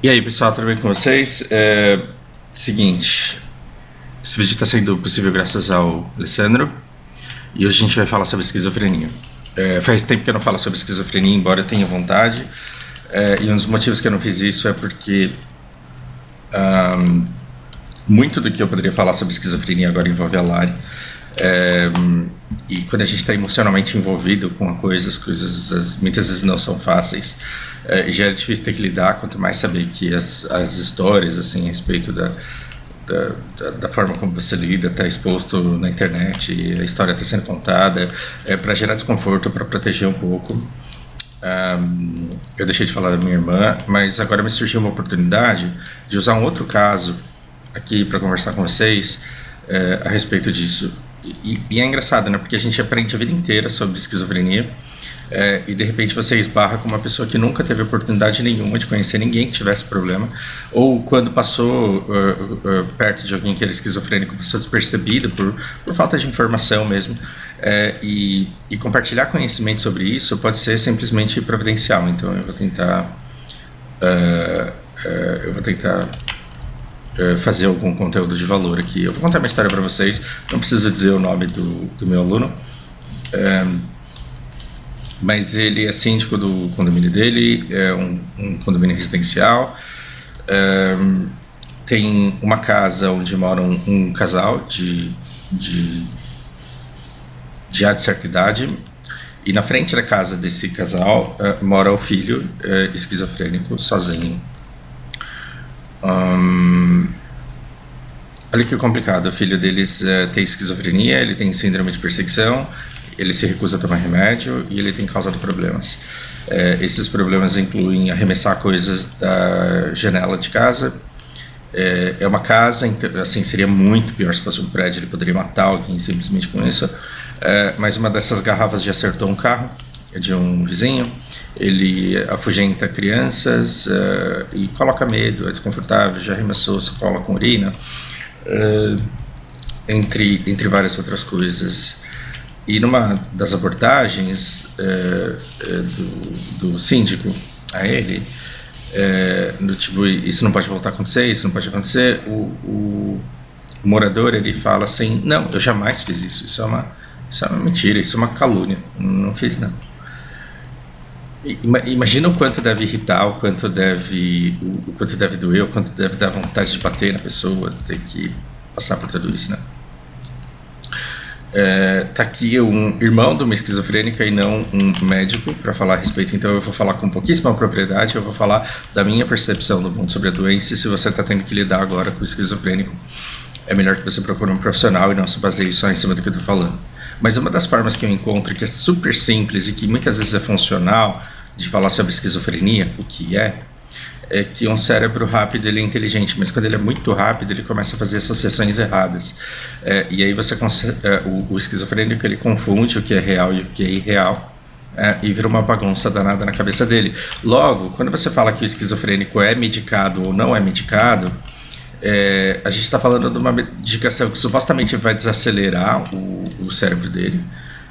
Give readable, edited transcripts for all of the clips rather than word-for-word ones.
E aí, pessoal, tudo bem com vocês? Seguinte, esse vídeo está sendo possível graças ao Alessandro e hoje a gente vai falar sobre esquizofrenia. Faz tempo que eu não falo sobre esquizofrenia, embora eu tenha vontade, e um dos motivos que eu não fiz isso é porque muito do que eu poderia falar sobre esquizofrenia agora envolve a Lari. E quando a gente está emocionalmente envolvido com a coisa, as coisas muitas vezes não são fáceis, já é difícil ter que lidar, quanto mais saber que as histórias assim, a respeito da forma como você lida está exposto na internet, e a história está sendo contada, para gerar desconforto, para proteger um pouco. Eu deixei de falar da minha irmã, mas agora me surgiu uma oportunidade de usar um outro caso aqui para conversar com vocês a respeito disso. E é engraçado, né? Porque a gente aprende a vida inteira sobre esquizofrenia e de repente você esbarra com uma pessoa que nunca teve oportunidade nenhuma de conhecer ninguém que tivesse problema, ou quando passou perto de alguém que era esquizofrênico, passou despercebido por falta de informação mesmo. E compartilhar conhecimento sobre isso pode ser simplesmente providencial. Então eu vou tentar fazer algum conteúdo de valor aqui. Eu vou contar uma história para vocês, não preciso dizer o nome do meu aluno, mas ele é síndico do condomínio dele, é um condomínio residencial, tem uma casa onde mora um casal de certa idade, e na frente da casa desse casal mora o filho esquizofrênico, sozinho. Olha que complicado, o filho deles tem esquizofrenia, ele tem síndrome de perseguição, ele se recusa a tomar remédio e ele tem causado problemas. Esses problemas incluem arremessar coisas da janela de casa. É uma casa, assim, seria muito pior se fosse um prédio, ele poderia matar alguém simplesmente com isso. Mas uma dessas garrafas já acertou um carro de um vizinho. Ele afugenta crianças e coloca medo, é desconfortável, já arremessou sacola com urina, entre várias outras coisas. E numa das abordagens do síndico a ele, do tipo, isso não pode voltar a acontecer, isso não pode acontecer, o morador, ele fala assim: não, eu jamais fiz isso, isso é uma mentira, isso é uma calúnia, não fiz não. Imagina o quanto deve irritar, o quanto deve doer, o quanto deve dar vontade de bater na pessoa, ter que passar por tudo isso, né? Tá aqui um irmão de uma esquizofrênica e não um médico para falar a respeito, então eu vou falar com pouquíssima propriedade, eu vou falar da minha percepção do mundo sobre a doença. E se você está tendo que lidar agora com o esquizofrênico, é melhor que você procure um profissional e não se baseie só em cima do que eu estou falando. Mas uma das formas que eu encontro, que é super simples e que muitas vezes é funcional, de falar sobre esquizofrenia, o que é que um cérebro rápido, ele é inteligente, mas quando ele é muito rápido, ele começa a fazer associações erradas. E aí o esquizofrênico, ele confunde o que é real e o que é irreal, e vira uma bagunça danada na cabeça dele. Logo, quando você fala que o esquizofrênico é medicado ou não é medicado, a gente está falando de uma medicação que supostamente vai desacelerar o cérebro dele,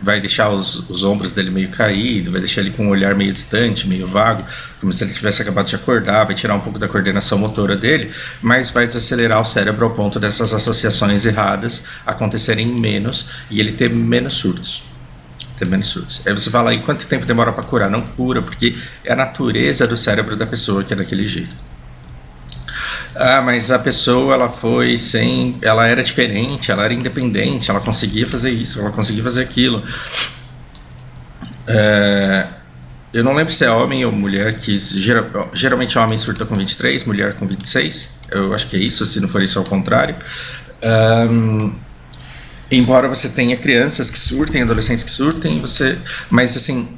vai deixar os ombros dele meio caído, vai deixar ele com um olhar meio distante, meio vago, como se ele tivesse acabado de acordar, vai tirar um pouco da coordenação motora dele, mas vai desacelerar o cérebro ao ponto dessas associações erradas acontecerem menos e ele ter menos surtos. Aí você fala, e quanto tempo demora para curar? Não cura, porque é a natureza do cérebro da pessoa que é daquele jeito. Mas a pessoa, ela era diferente, ela era independente, ela conseguia fazer isso, ela conseguia fazer aquilo. Eu não lembro se é homem ou mulher, que geralmente homem surta com 23, mulher com 26, eu acho que é isso, se não for isso, é o contrário. Embora você tenha crianças que surtem, adolescentes que surtem, mas assim,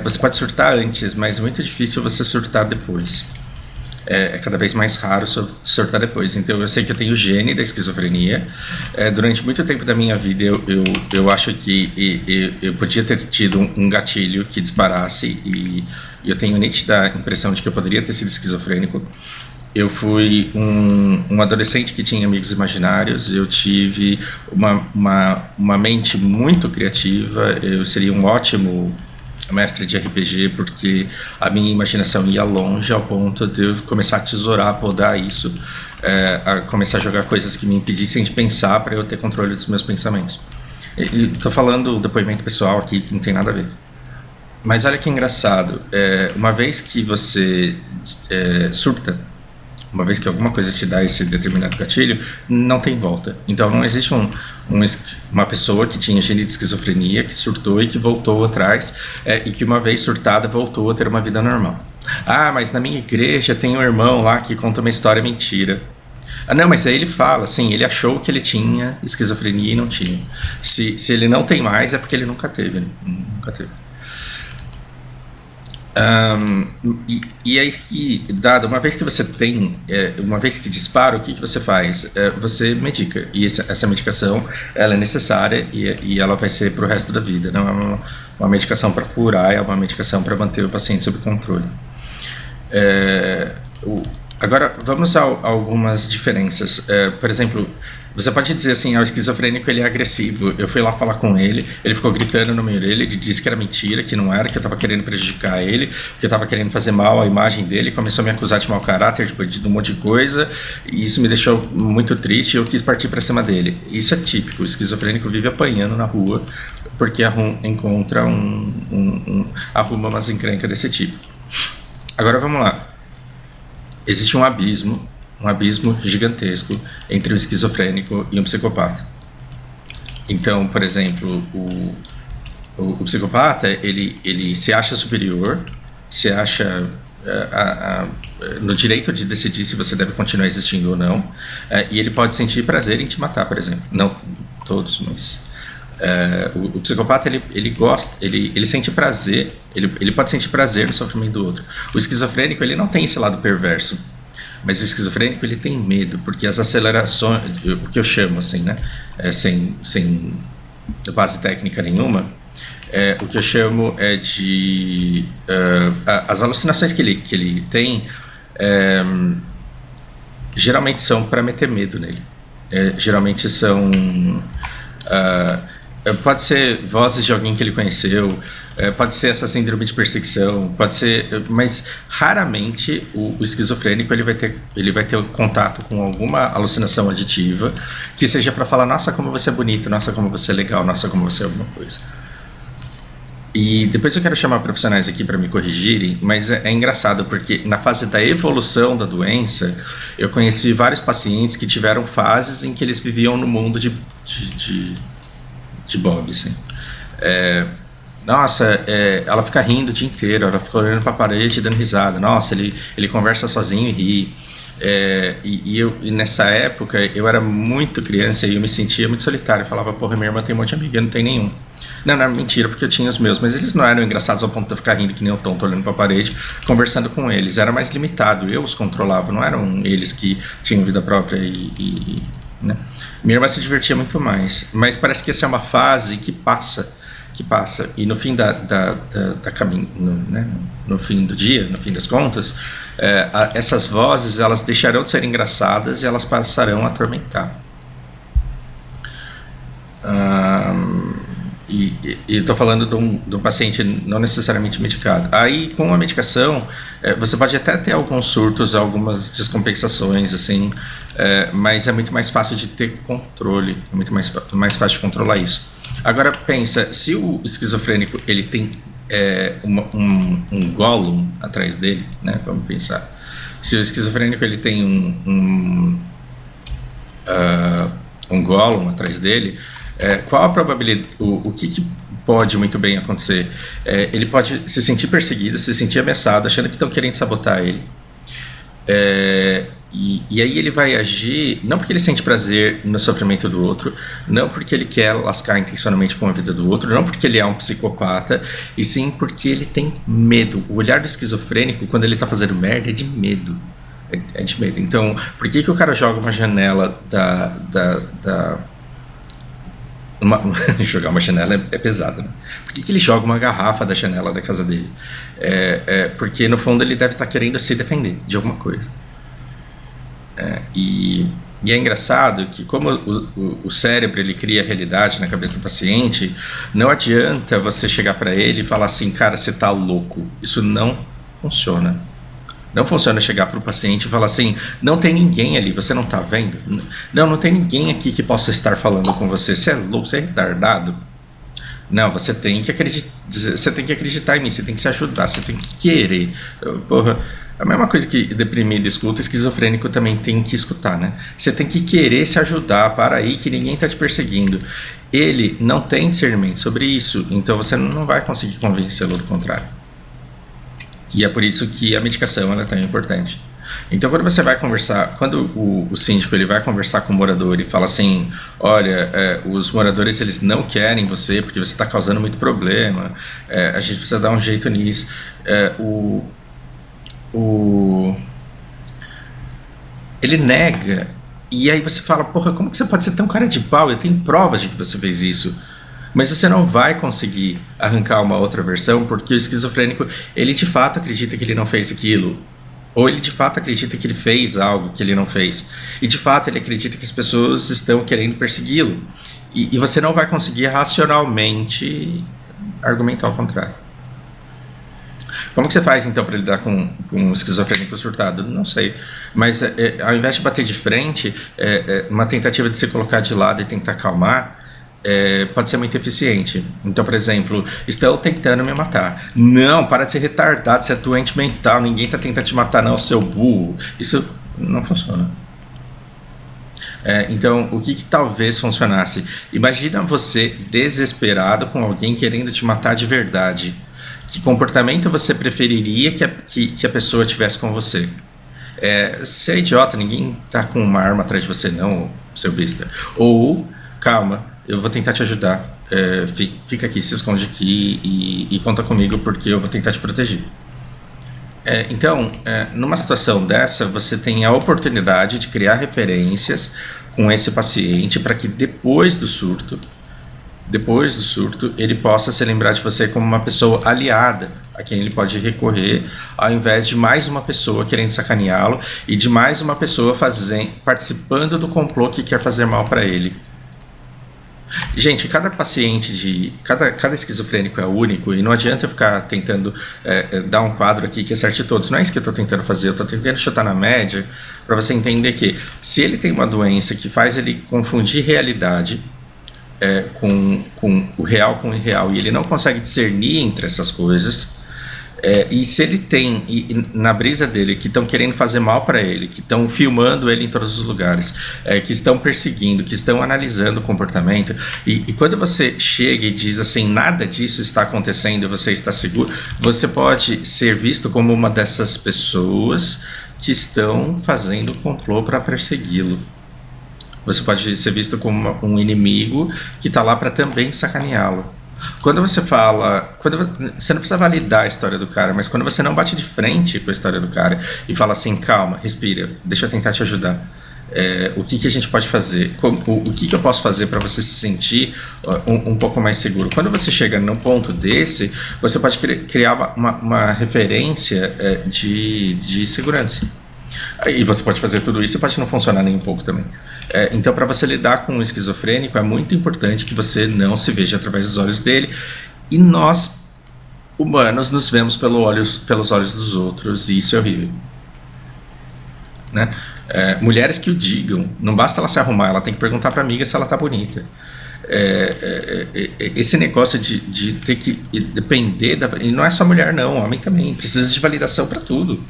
você pode surtar antes, mas é muito difícil você surtar depois. É cada vez mais raro surtar depois. Então eu sei que eu tenho o gene da esquizofrenia. Durante muito tempo da minha vida eu acho que eu podia ter tido um gatilho que disparasse, e eu tenho a nítida impressão de que eu poderia ter sido esquizofrênico. Eu fui um adolescente que tinha amigos imaginários, eu tive uma mente muito criativa, eu seria um ótimo mestre de RPG, porque a minha imaginação ia longe ao ponto de eu começar a tesourar, podar isso, a começar a jogar coisas que me impedissem de pensar para eu ter controle dos meus pensamentos. Estou falando depoimento pessoal aqui que não tem nada a ver. Mas olha que engraçado, uma vez que você surta, uma vez que alguma coisa te dá esse determinado gatilho, não tem volta. Então não existe uma pessoa que tinha gene de esquizofrenia, que surtou e que voltou atrás, e que uma vez surtada voltou a ter uma vida normal. Ah, mas na minha igreja tem um irmão lá que conta uma história mentira. Ah, não, mas aí ele fala, assim, ele achou que ele tinha esquizofrenia e não tinha. Se ele não tem mais, é porque ele nunca teve, né? Nunca teve. E aí, dado, uma vez que você tem, uma vez que dispara, o que você faz? Você medica, e essa medicação, ela é necessária e ela vai ser para o resto da vida, não é uma medicação para curar, é uma medicação para manter o paciente sob controle. Agora, vamos a algumas diferenças. Por exemplo, você pode dizer assim, o esquizofrênico ele é agressivo. Eu fui lá falar com ele ficou gritando no meio dele, ele disse que era mentira, que não era, que eu estava querendo prejudicar ele, que eu estava querendo fazer mal à imagem dele, começou a me acusar de mau caráter, de bandido, um monte de coisa, e isso me deixou muito triste e eu quis partir para cima dele. Isso é típico, o esquizofrênico vive apanhando na rua porque encontra arruma umas encrencas desse tipo. Agora vamos lá. Existe um abismo gigantesco entre um esquizofrênico e um psicopata. Então, por exemplo, o psicopata, ele se acha superior, se acha no direito de decidir se você deve continuar existindo ou não, e ele pode sentir prazer em te matar, por exemplo. Não todos, mas... o psicopata ele gosta, ele sente prazer, ele pode sentir prazer no sofrimento do outro. O esquizofrênico ele não tem esse lado perverso, mas o esquizofrênico ele tem medo, porque as acelerações, o que eu chamo assim, né, sem base técnica nenhuma, o que eu chamo de as alucinações que ele tem geralmente são para meter medo nele, geralmente são pode ser vozes de alguém que ele conheceu, pode ser essa síndrome de perseguição, pode ser, mas raramente o esquizofrênico ele vai ter contato com alguma alucinação aditiva que seja para falar, nossa, como você é bonito, nossa, como você é legal, nossa, como você é alguma coisa. E depois eu quero chamar profissionais aqui para me corrigirem, mas é engraçado porque na fase da evolução da doença, eu conheci vários pacientes que tiveram fases em que eles viviam no mundo de Bob, assim. Nossa, ela fica rindo o dia inteiro, ela fica olhando para a parede e dando risada. Nossa, ele conversa sozinho e ri. E nessa época eu era muito criança e eu me sentia muito solitário. Eu falava, porra, minha irmã tem um monte de amiga, eu não tenho nenhum. Não era mentira, porque eu tinha os meus, mas eles não eram engraçados ao ponto de eu ficar rindo que nem eu tonto olhando para a parede, conversando com eles. Era mais limitado, eu os controlava, não eram eles que tinham vida própria né? Minha irmã se divertia muito mais, mas parece que essa é uma fase que passa, e no fim no fim do dia, no fim das contas, essas vozes elas deixarão de ser engraçadas e elas passarão a atormentar. E estou falando de um paciente não necessariamente medicado. Aí, com a medicação, você pode até ter alguns surtos, algumas descompensações, assim, mas é muito mais fácil de ter controle, é muito mais fácil de controlar isso. Agora, pensa, se o esquizofrênico ele tem um Gollum atrás dele, né? Vamos pensar. Se o esquizofrênico ele tem um Gollum atrás dele, qual a probabilidade, o que pode muito bem acontecer? Ele pode se sentir perseguido, se sentir ameaçado, achando que estão querendo sabotar ele. E aí ele vai agir, não porque ele sente prazer no sofrimento do outro, não porque ele quer lascar intencionalmente com a vida do outro, não porque ele é um psicopata, e sim porque ele tem medo. O olhar do esquizofrênico, quando ele está fazendo merda, é de medo. É de medo. Então, por que o cara joga uma janela jogar uma janela é pesado, né? Por que ele joga uma garrafa da janela da casa dele? Porque no fundo ele deve estar querendo se defender de alguma coisa. E E é engraçado que como o cérebro ele cria a realidade na cabeça do paciente, não adianta você chegar para ele e falar assim, cara, você tá louco. Isso não funciona. Não funciona chegar para o paciente e falar assim, não tem ninguém ali, você não tá vendo? Não tem ninguém aqui que possa estar falando com você. Você é louco, você é retardado. Não, você tem que acreditar em mim, você tem que se ajudar, você tem que querer. Porra, a mesma coisa que deprimido escuta, esquizofrênico também tem que escutar, né? Você tem que querer se ajudar, para aí que ninguém tá te perseguindo. Ele não tem discernimento sobre isso, então você não vai conseguir convencê-lo do contrário. E é por isso que a medicação ela é tão importante. Então quando você vai conversar, quando o síndico ele vai conversar com o morador e fala assim, olha, os moradores eles não querem você porque você está causando muito problema, a gente precisa dar um jeito nisso, ele nega, e aí você fala, porra, como que você pode ser tão cara de pau? Eu tenho provas de que você fez isso. Mas você não vai conseguir arrancar uma outra versão porque o esquizofrênico ele de fato acredita que ele não fez aquilo. Ou ele de fato acredita que ele fez algo que ele não fez. E de fato ele acredita que as pessoas estão querendo persegui-lo. E você não vai conseguir racionalmente argumentar ao contrário. Como que você faz então para lidar com um esquizofrênico surtado? Não sei. Mas ao invés de bater de frente, uma tentativa de se colocar de lado e tentar acalmar, pode ser muito eficiente. Então, por exemplo, estão tentando me matar. Não, para de ser retardado, você é doente mental, ninguém está tentando te matar não, seu burro. Isso não funciona. Então, o que talvez funcionasse? Imagina você desesperado com alguém querendo te matar de verdade. Que comportamento você preferiria que a pessoa tivesse com você? Você é idiota, ninguém está com uma arma atrás de você não, seu besta. Ou, calma, eu vou tentar te ajudar, fica aqui, se esconde aqui e conta comigo porque eu vou tentar te proteger. Então, numa situação dessa, você tem a oportunidade de criar referências com esse paciente para que depois do surto, ele possa se lembrar de você como uma pessoa aliada a quem ele pode recorrer, ao invés de mais uma pessoa querendo sacaneá-lo e de mais uma pessoa participando do complô que quer fazer mal para ele. Gente, cada paciente cada esquizofrênico é único e não adianta eu ficar tentando dar um quadro aqui que acerte todos. Não é isso que eu estou tentando fazer, eu estou tentando chutar na média para você entender que se ele tem uma doença que faz ele confundir realidade com o real com o irreal e ele não consegue discernir entre essas coisas, e se ele tem na brisa dele que estão querendo fazer mal para ele, que estão filmando ele em todos os lugares, que estão perseguindo, que estão analisando o comportamento, e quando você chega e diz assim, nada disso está acontecendo e você está seguro, você pode ser visto como uma dessas pessoas que estão fazendo complô para persegui-lo. Você pode ser visto como um inimigo que está lá para também sacaneá-lo. Quando você fala, você não precisa validar a história do cara, mas quando você não bate de frente com a história do cara e fala assim, calma, respira, deixa eu tentar te ajudar, o que a gente pode fazer, o que eu posso fazer para você se sentir um pouco mais seguro. Quando você chega num ponto desse, você pode criar uma referência de segurança. E você pode fazer tudo isso e pode não funcionar nem um pouco também. Então, para você lidar com o esquizofrênico, é muito importante que você não se veja através dos olhos dele. E nós, humanos, nos vemos pelos olhos dos outros, e isso é horrível. Né? Mulheres que o digam, não basta ela se arrumar, ela tem que perguntar para a amiga se ela tá bonita. Esse negócio de ter que depender e não é só mulher não, homem também precisa de validação para tudo.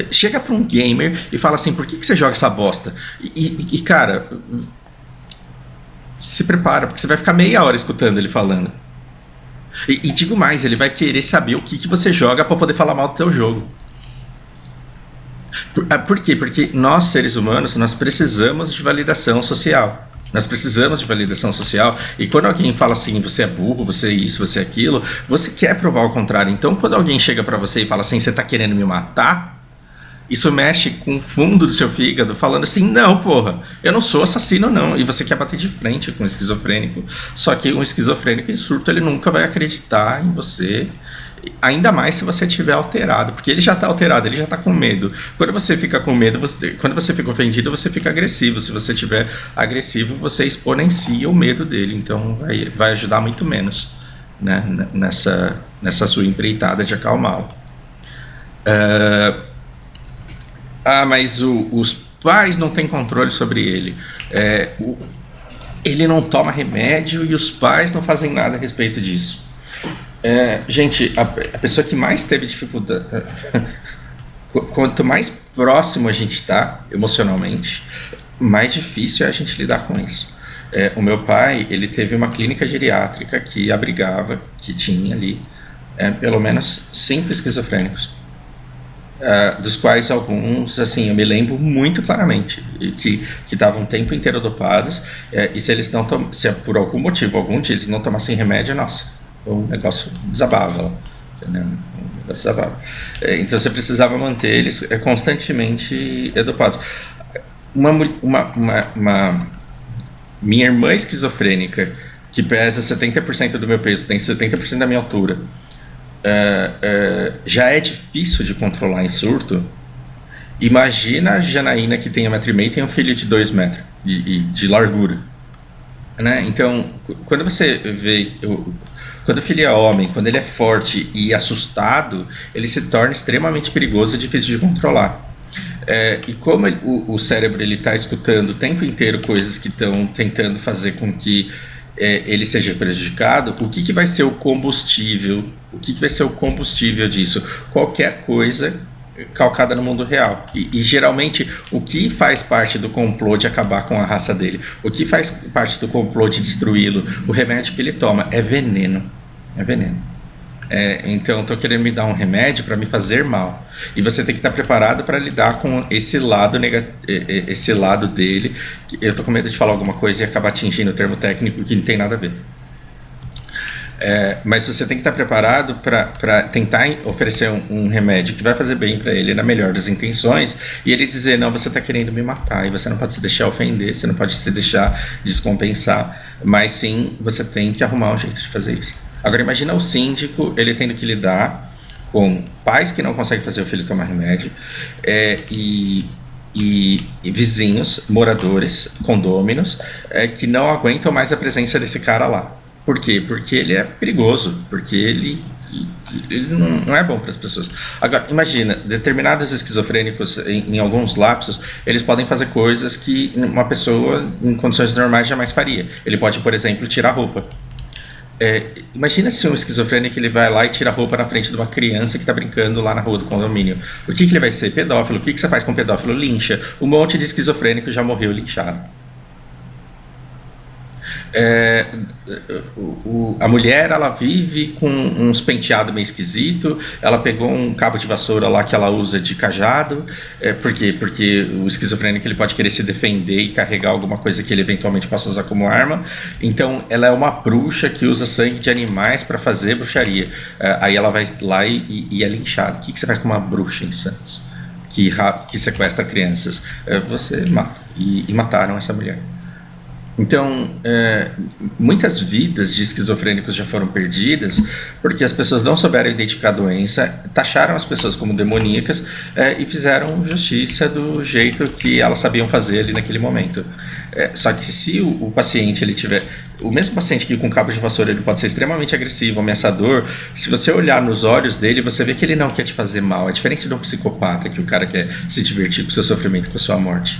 Chega para um gamer e fala assim, por que você joga essa bosta? E cara, se prepara, porque você vai ficar meia hora escutando ele falando. E digo mais, ele vai querer saber o que você joga para poder falar mal do teu jogo. Por quê? Porque nós, seres humanos, nós precisamos de validação social. Nós precisamos de validação social. E quando alguém fala assim, você é burro, você é isso, você é aquilo, você quer provar o contrário. Então, quando alguém chega pra você e fala assim, você tá querendo me matar? Isso mexe com o fundo do seu fígado, falando assim, não, porra, eu não sou assassino, não. E você quer bater de frente com um esquizofrênico. Só que um esquizofrênico em surto, ele nunca vai acreditar em você. Ainda mais se você estiver alterado, porque ele já está alterado, ele já está com medo. Quando você fica com medo, quando você fica ofendido, você fica agressivo. Se você estiver agressivo, você exponencia o medo dele. Então vai ajudar muito menos, né, nessa sua empreitada de acalmá-lo. Mas os pais não têm controle sobre ele. Ele não toma remédio e os pais não fazem nada a respeito disso. Gente, a pessoa que mais teve dificuldade, quanto mais próximo a gente está emocionalmente, mais difícil é a gente lidar com isso. O meu pai, ele teve uma clínica geriátrica que abrigava, que tinha ali pelo menos 5 esquizofrênicos, dos quais alguns, assim, eu me lembro muito claramente, que estavam o tempo inteiro dopados, e se eles não se por algum motivo, algum dia eles não tomassem remédio, nossa, o negócio desabava lá, entendeu? O negócio desabava. Então você precisava manter eles constantemente dopados. Minha irmã esquizofrênica, que pesa 70% do meu peso, tem 70% da minha altura, já é difícil de controlar em surto. Imagina a Janaína, que tem 1,5 m e tem um filho de 2 metros de largura, né? Então, quando você vê, quando o filho é homem, quando ele é forte e assustado, ele se torna extremamente perigoso e difícil de controlar. E como o cérebro está escutando o tempo inteiro coisas que estão tentando fazer com que ele seja prejudicado, o que vai ser o combustível? O que vai ser o combustível disso? Qualquer coisa calcada no mundo real. E geralmente o que faz parte do complô de acabar com a raça dele, o que faz parte do complô de destruí-lo, o remédio que ele toma é veneno. É veneno. Então estão querendo me dar um remédio para me fazer mal, e você tem que estar preparado para lidar com esse lado esse lado dele. Eu tô com medo de falar alguma coisa e acabar atingindo o termo técnico que não tem nada a ver. Mas você tem que estar preparado para tentar oferecer um remédio que vai fazer bem para ele, na melhor das intenções, e ele dizer: não, você está querendo me matar, e você não pode se deixar ofender, você não pode se deixar descompensar, mas sim, você tem que arrumar um jeito de fazer isso. Agora imagina o síndico, ele tendo que lidar com pais que não conseguem fazer o filho tomar remédio, e vizinhos, moradores, condôminos, que não aguentam mais a presença desse cara lá. Por quê? Porque ele é perigoso, porque ele não é bom para as pessoas. Agora, imagina, determinados esquizofrênicos, em alguns lapsos, eles podem fazer coisas que uma pessoa em condições normais jamais faria. Ele pode, por exemplo, tirar a roupa. Imagina se um esquizofrênico ele vai lá e tira a roupa na frente de uma criança que está brincando lá na rua do condomínio. O que ele vai ser? Pedófilo. O que você faz com pedófilo? Lincha. Um monte de esquizofrênico já morreu linchado. A mulher, ela vive com uns penteados meio esquisito. Ela pegou um cabo de vassoura lá que ela usa de cajado. Por quê? Porque o esquizofrênico ele pode querer se defender e carregar alguma coisa que ele eventualmente possa usar como arma. Então ela é uma bruxa que usa sangue de animais para fazer bruxaria. Aí ela vai lá e é linchada. O que você faz com uma bruxa em Santos que sequestra crianças? Você mata. E mataram essa mulher. Então, muitas vidas de esquizofrênicos já foram perdidas porque as pessoas não souberam identificar a doença, taxaram as pessoas como demoníacas, e fizeram justiça do jeito que elas sabiam fazer ali naquele momento. Só que se o paciente ele tiver... O mesmo paciente que com cabo de vassoura ele pode ser extremamente agressivo, ameaçador, se você olhar nos olhos dele, você vê que ele não quer te fazer mal. É diferente de um psicopata, que o cara quer se divertir com o seu sofrimento, com a sua morte.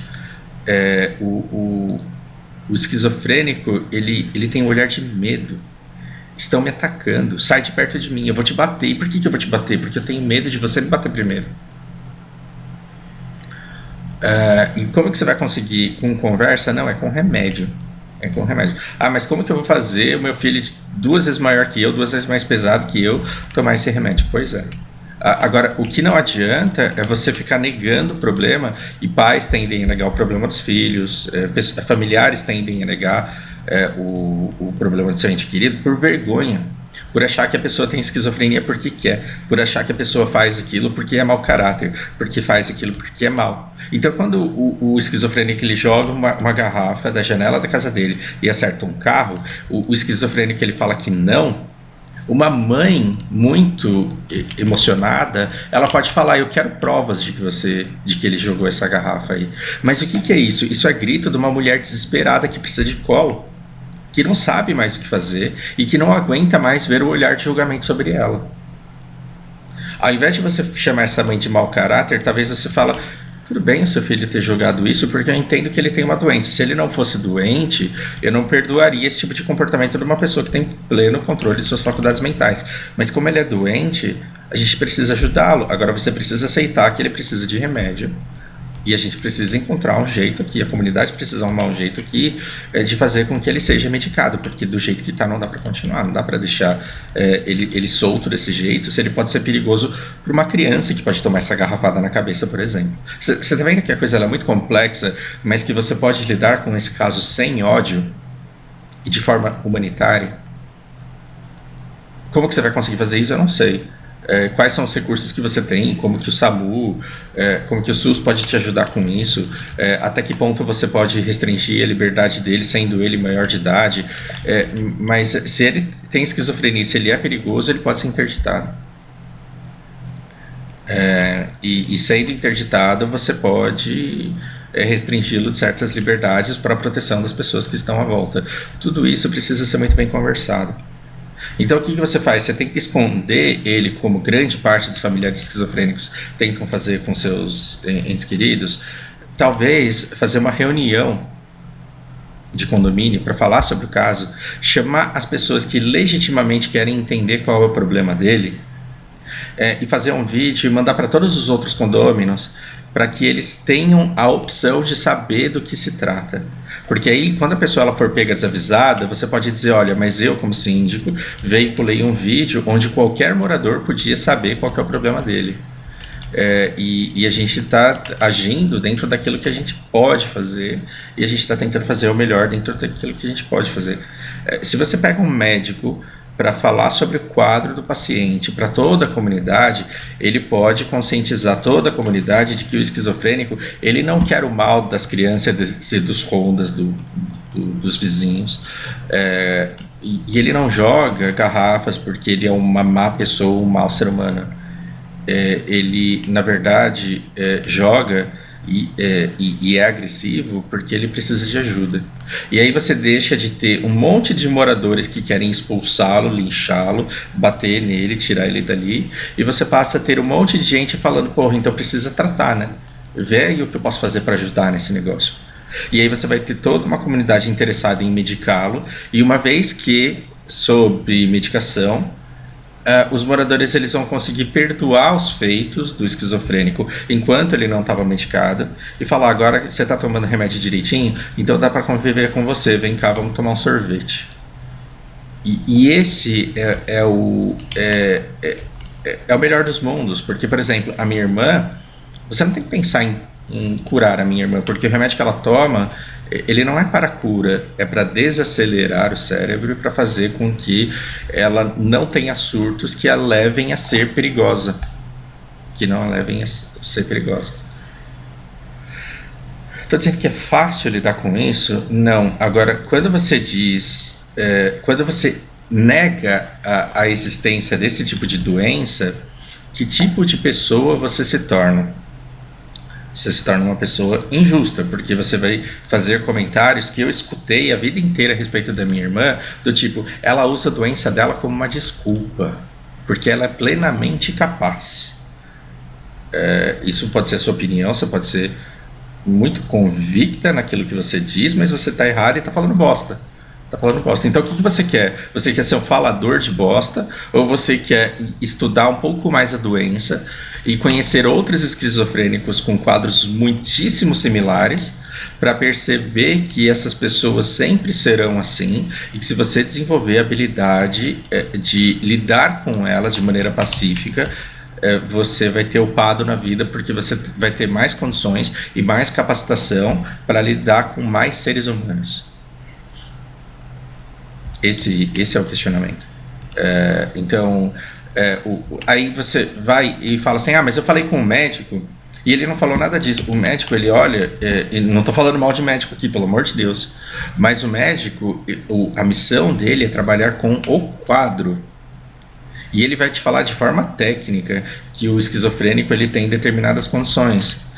O esquizofrênico, ele tem um olhar de medo. Estão me atacando, sai de perto de mim, eu vou te bater. E por que eu vou te bater? Porque eu tenho medo de você me bater primeiro. E como que você vai conseguir? Com conversa? Não, é com remédio. É com remédio. Mas como que eu vou fazer o meu filho 2 vezes maior que eu, 2 vezes mais pesado que eu, tomar esse remédio? Pois é. Agora, o que não adianta é você ficar negando o problema, e pais tendem a negar o problema dos filhos, familiares tendem a negar o problema do seu ente querido por vergonha, por achar que a pessoa tem esquizofrenia porque quer, por achar que a pessoa faz aquilo porque é mau caráter, porque faz aquilo porque é mau. Então, quando o esquizofrênico ele joga uma garrafa da janela da casa dele e acerta um carro, o esquizofrênico ele fala que não, Uma mãe muito emocionada, ela pode falar: eu quero provas de que ele jogou essa garrafa aí. Mas o que é isso? Isso é grito de uma mulher desesperada que precisa de colo, que não sabe mais o que fazer e que não aguenta mais ver o olhar de julgamento sobre ela. Ao invés de você chamar essa mãe de mau caráter, talvez você fala: tudo bem o seu filho ter jogado isso, porque eu entendo que ele tem uma doença. Se ele não fosse doente, eu não perdoaria esse tipo de comportamento de uma pessoa que tem pleno controle de suas faculdades mentais. Mas como ele é doente, a gente precisa ajudá-lo. Agora você precisa aceitar que ele precisa de remédio. E a gente precisa encontrar um jeito aqui, a comunidade precisa arrumar um jeito aqui de fazer com que ele seja medicado, porque do jeito que está não dá para continuar, não dá para deixar ele solto desse jeito, se ele pode ser perigoso para uma criança que pode tomar essa garrafada na cabeça, por exemplo. Você está vendo que a coisa ela é muito complexa, mas que você pode lidar com esse caso sem ódio e de forma humanitária? Como que você vai conseguir fazer isso? Eu não sei. Quais são os recursos que você tem, como que o SAMU, como que o SUS pode te ajudar com isso, até que ponto você pode restringir a liberdade dele, sendo ele maior de idade, mas se ele tem esquizofrenia, se ele é perigoso, ele pode ser interditado. E sendo interditado, você pode restringi-lo de certas liberdades para a proteção das pessoas que estão à volta. Tudo isso precisa ser muito bem conversado. Então o que você faz? Você tenta esconder ele, como grande parte dos familiares esquizofrênicos tentam fazer com seus entes queridos. Talvez fazer uma reunião de condomínio para falar sobre o caso, chamar as pessoas que legitimamente querem entender qual é o problema dele, e fazer um vídeo e mandar para todos os outros condôminos, para que eles tenham a opção de saber do que se trata. Porque aí, quando a pessoa ela for pega desavisada, você pode dizer: olha, mas eu, como síndico, veiculei um vídeo onde qualquer morador podia saber qual que é o problema dele. E a gente está agindo dentro daquilo que a gente pode fazer, e a gente está tentando fazer o melhor dentro daquilo que a gente pode fazer. Se você pega um médico para falar sobre o quadro do paciente para toda a comunidade, ele pode conscientizar toda a comunidade de que o esquizofrênico ele não quer o mal das crianças e dos rondas dos vizinhos, e ele não joga garrafas porque ele é uma má pessoa, um mau ser humano. Ele, na verdade, joga e é agressivo porque ele precisa de ajuda. E aí você deixa de ter um monte de moradores que querem expulsá-lo, linchá-lo, bater nele, tirar ele dali, e você passa a ter um monte de gente falando: porra, então precisa tratar, né? Vê aí o que eu posso fazer para ajudar nesse negócio. E aí você vai ter toda uma comunidade interessada em medicá-lo, e uma vez que sobre medicação, os moradores eles vão conseguir perdoar os feitos do esquizofrênico enquanto ele não estava medicado e falar: agora você está tomando remédio direitinho, então dá para conviver com você, vem cá, vamos tomar um sorvete. E esse é o melhor dos mundos, porque, por exemplo, a minha irmã, você não tem que pensar em curar a minha irmã, porque o remédio que ela toma, ele não é para cura, é para desacelerar o cérebro e para fazer com que ela não tenha surtos que a levem a ser perigosa. Que não a levem a ser perigosa. Estou dizendo que é fácil lidar com isso? Não. Agora, quando você diz, quando você nega a existência desse tipo de doença, que tipo de pessoa você se torna? Você se torna uma pessoa injusta, porque você vai fazer comentários que eu escutei a vida inteira a respeito da minha irmã, do tipo: ela usa a doença dela como uma desculpa, porque ela é plenamente capaz. Isso pode ser a sua opinião, você pode ser muito convicta naquilo que você diz, mas você está errado e está falando bosta. Então o que você quer? Você quer ser um falador de bosta, ou você quer estudar um pouco mais a doença e conhecer outros esquizofrênicos com quadros muitíssimo similares para perceber que essas pessoas sempre serão assim, e que se você desenvolver a habilidade de lidar com elas de maneira pacífica, você vai ter upado na vida, porque você vai ter mais condições e mais capacitação para lidar com mais seres humanos. Esse é o questionamento. Então, aí você vai e fala assim: mas eu falei com o médico e ele não falou nada disso. O médico, ele olha, não estou falando mal de médico aqui, pelo amor de Deus, mas o médico, a missão dele é trabalhar com o quadro. E ele vai te falar de forma técnica que o esquizofrênico ele tem determinadas condições.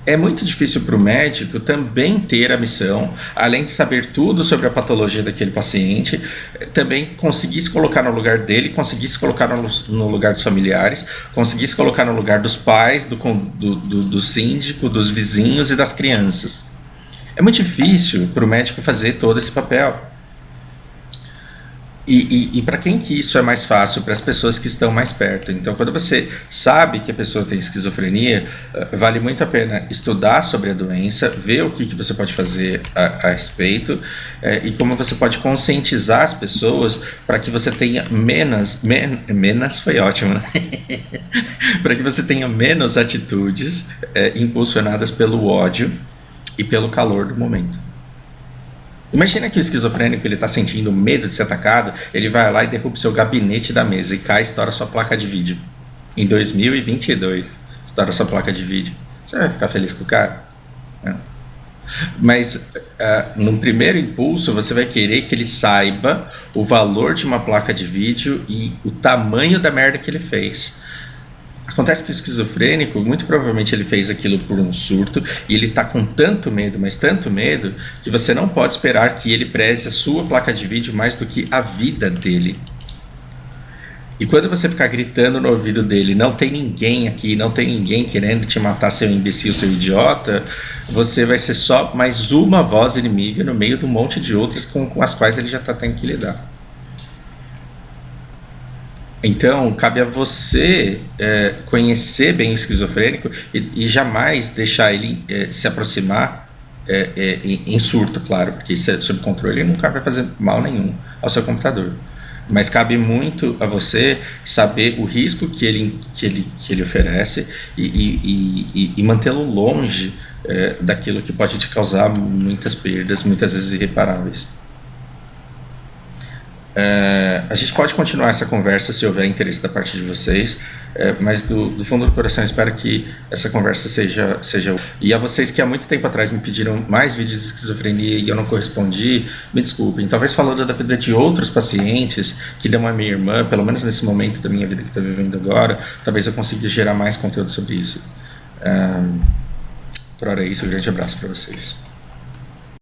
É muito difícil para o médico também ter a missão, além de saber tudo sobre a patologia daquele paciente, também conseguir se colocar no lugar dele, conseguir se colocar no lugar dos familiares, conseguir se colocar no lugar dos pais, do síndico, dos vizinhos e das crianças. É muito difícil para o médico fazer todo esse papel. E para quem que isso é mais fácil? Para as pessoas que estão mais perto. Então, quando você sabe que a pessoa tem esquizofrenia, vale muito a pena estudar sobre a doença, ver o que você pode fazer a respeito, e como você pode conscientizar as pessoas para que você tenha menos foi ótimo, né? Para que você tenha menos atitudes impulsionadas pelo ódio e pelo calor do momento. Imagina que o esquizofrênico ele está sentindo medo de ser atacado, ele vai lá e derruba seu gabinete da mesa e cai e estoura sua placa de vídeo. Em 2022, estoura sua placa de vídeo. Você vai ficar feliz com o cara? Não. Mas num primeiro impulso você vai querer que ele saiba o valor de uma placa de vídeo e o tamanho da merda que ele fez. Acontece que o esquizofrênico, muito provavelmente ele fez aquilo por um surto e ele está com tanto medo, mas tanto medo, que você não pode esperar que ele preze a sua placa de vídeo mais do que a vida dele. E quando você ficar gritando no ouvido dele, não tem ninguém aqui, não tem ninguém querendo te matar, seu imbecil, seu idiota, você vai ser só mais uma voz inimiga no meio de um monte de outras com as quais ele já está tendo que lidar. Então, cabe a você conhecer bem o esquizofrênico e jamais deixar ele se aproximar em surto, claro, porque isso é sob controle, ele nunca vai fazer mal nenhum ao seu computador. Mas cabe muito a você saber o risco que ele oferece e mantê-lo longe daquilo que pode te causar muitas perdas, muitas vezes irreparáveis. A gente pode continuar essa conversa se houver interesse da parte de vocês, mas do fundo do coração eu espero que essa conversa seja. E a vocês que há muito tempo atrás me pediram mais vídeos de esquizofrenia e eu não correspondi, me desculpem. Talvez falando da vida de outros pacientes que dão a minha irmã, pelo menos nesse momento da minha vida que estou vivendo agora, talvez eu consiga gerar mais conteúdo sobre isso. Por hora é isso, um grande abraço para vocês.